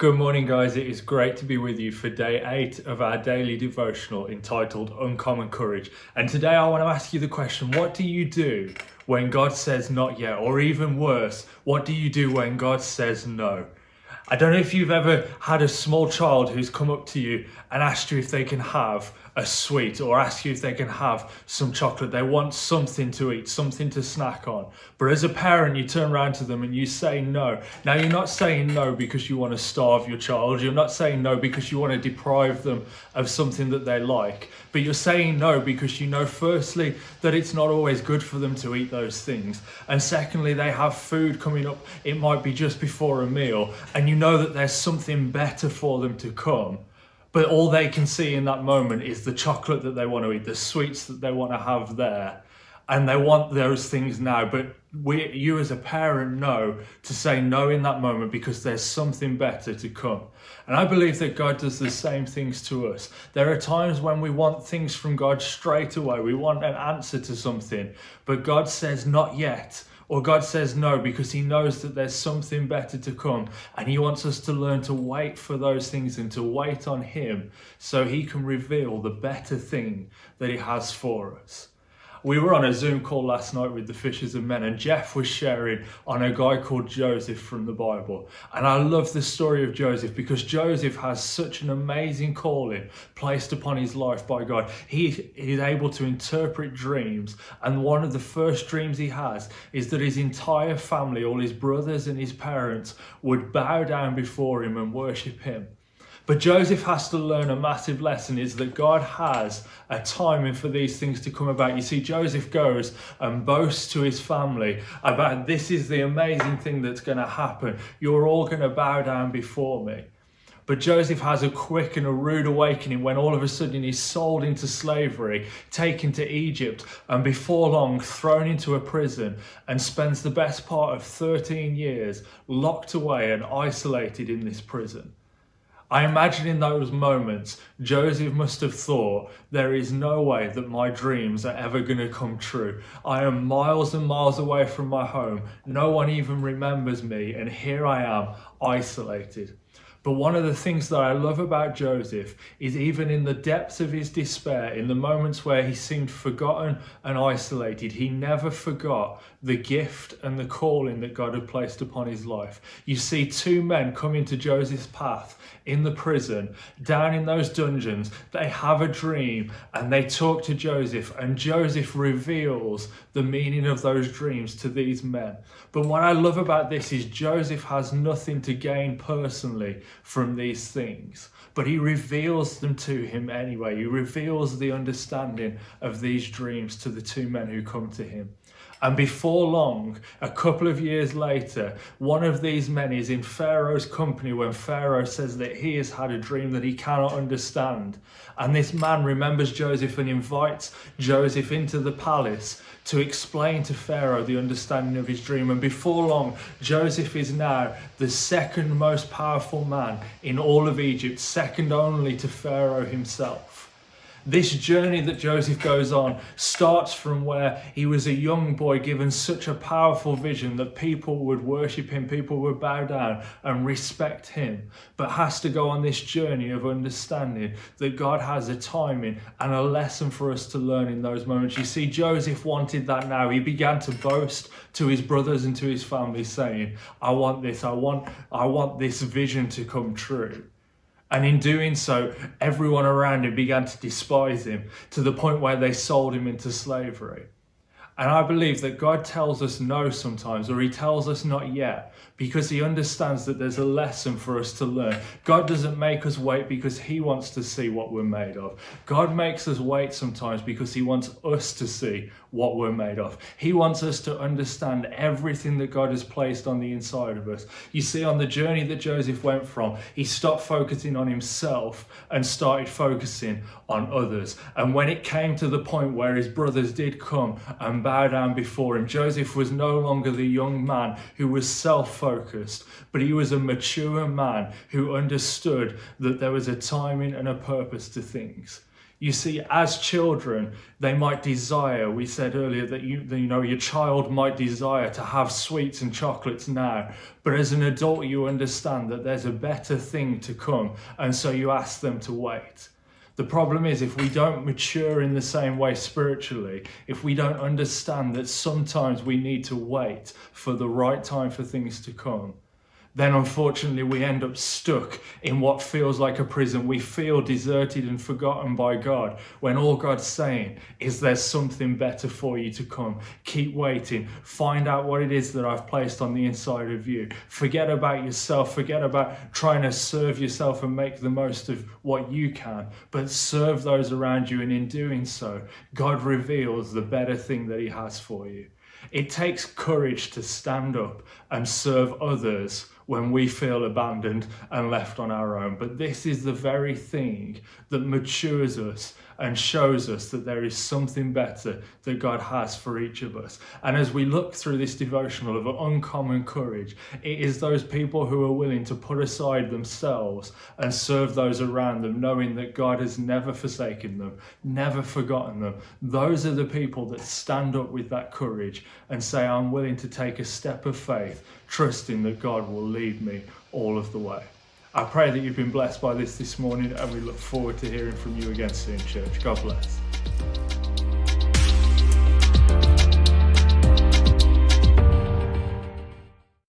Good morning, guys. It is great to be with you for day 8 of our daily devotional entitled Uncommon Courage. And today I want to ask you the question, what do you do when God says not yet? Or even worse, what do you do when God says no? I don't know if you've ever had a small child who's come up to you and asked you if they can have a sweet or ask you if they can have some chocolate. They want something to eat, something to snack on. But as a parent, you turn around to them and you say no. Now, you're not saying no because you want to starve your child. You're not saying no because you want to deprive them of something that they like. But you're saying no because you know, firstly, that it's not always good for them to eat those things. And secondly, they have food coming up. It might be just before a meal. And you know that there's something better for them to come. But all they can see in that moment is the chocolate that they want to eat, the sweets that they want to have there. And they want those things now. But you as a parent know to say no in that moment because there's something better to come. And I believe that God does the same things to us. There are times when we want things from God straight away. We want an answer to something. But God says not yet. Or God says no because he knows that there's something better to come, and he wants us to learn to wait for those things and to wait on him so he can reveal the better thing that he has for us. We were on a Zoom call last night with the Fishers of Men, and Jeff was sharing on a guy called Joseph from the Bible. And I love the story of Joseph because Joseph has such an amazing calling placed upon his life by God. He is able to interpret dreams, and one of the first dreams he has is that his entire family, all his brothers and his parents, would bow down before him and worship him. But Joseph has to learn a massive lesson, is that God has a timing for these things to come about. You see, Joseph goes and boasts to his family about, this is the amazing thing that's going to happen. You're all going to bow down before me. But Joseph has a quick and a rude awakening when all of a sudden he's sold into slavery, taken to Egypt, and before long thrown into a prison, and spends the best part of 13 years locked away and isolated in this prison. I imagine in those moments, Joseph must have thought, there is no way that my dreams are ever going to come true. I am miles and miles away from my home. No one even remembers me, and here I am, isolated. But one of the things that I love about Joseph is even in the depths of his despair, in the moments where he seemed forgotten and isolated, he never forgot the gift and the calling that God had placed upon his life. You see two men come into Joseph's path in the prison, down in those dungeons. They have a dream and they talk to Joseph, and Joseph reveals the meaning of those dreams to these men. But what I love about this is Joseph has nothing to gain personally from these things, but he reveals them to him anyway. He reveals the understanding of these dreams to the two men who come to him. And before long, a couple of years later, one of these men is in Pharaoh's company when Pharaoh says that he has had a dream that he cannot understand. And this man remembers Joseph and invites Joseph into the palace to explain to Pharaoh the understanding of his dream. And before long, Joseph is now the second most powerful man in all of Egypt, second only to Pharaoh himself. This journey that Joseph goes on starts from where he was a young boy given such a powerful vision that people would worship him, people would bow down and respect him, but has to go on this journey of understanding that God has a timing and a lesson for us to learn in those moments. You see, Joseph wanted that now. He began to boast to his brothers and to his family, saying, I want this, I want this vision to come true. And in doing so, everyone around him began to despise him to the point where they sold him into slavery. And I believe that God tells us no sometimes, or he tells us not yet, because he understands that there's a lesson for us to learn. God doesn't make us wait because he wants to see what we're made of. God makes us wait sometimes because he wants us to see what we're made of. He wants us to understand everything that God has placed on the inside of us. You see, on the journey that Joseph went from, he stopped focusing on himself and started focusing on others. And when it came to the point where his brothers did come and bow down before him, Joseph was no longer the young man who was self-focused, but he was a mature man who understood that there was a timing and a purpose to things. You see, as children, they might desire, we said earlier that your child might desire to have sweets and chocolates now, but as an adult, you understand that there's a better thing to come, and so you ask them to wait. The problem is, if we don't mature in the same way spiritually, if we don't understand that sometimes we need to wait for the right time for things to come, then unfortunately we end up stuck in what feels like a prison. We feel deserted and forgotten by God, when all God's saying is there's something better for you to come. Keep waiting. Find out what it is that I've placed on the inside of you. Forget about yourself. Forget about trying to serve yourself and make the most of what you can, but serve those around you. And in doing so, God reveals the better thing that he has for you. It takes courage to stand up and serve others when we feel abandoned and left on our own. But this is the very thing that matures us and shows us that there is something better that God has for each of us. And as we look through this devotional of uncommon courage, it is those people who are willing to put aside themselves and serve those around them, knowing that God has never forsaken them, never forgotten them. Those are the people that stand up with that courage and say, I'm willing to take a step of faith, trusting that God will lead me all of the way. I pray that you've been blessed by this morning, and we look forward to hearing from you again soon, church. God bless.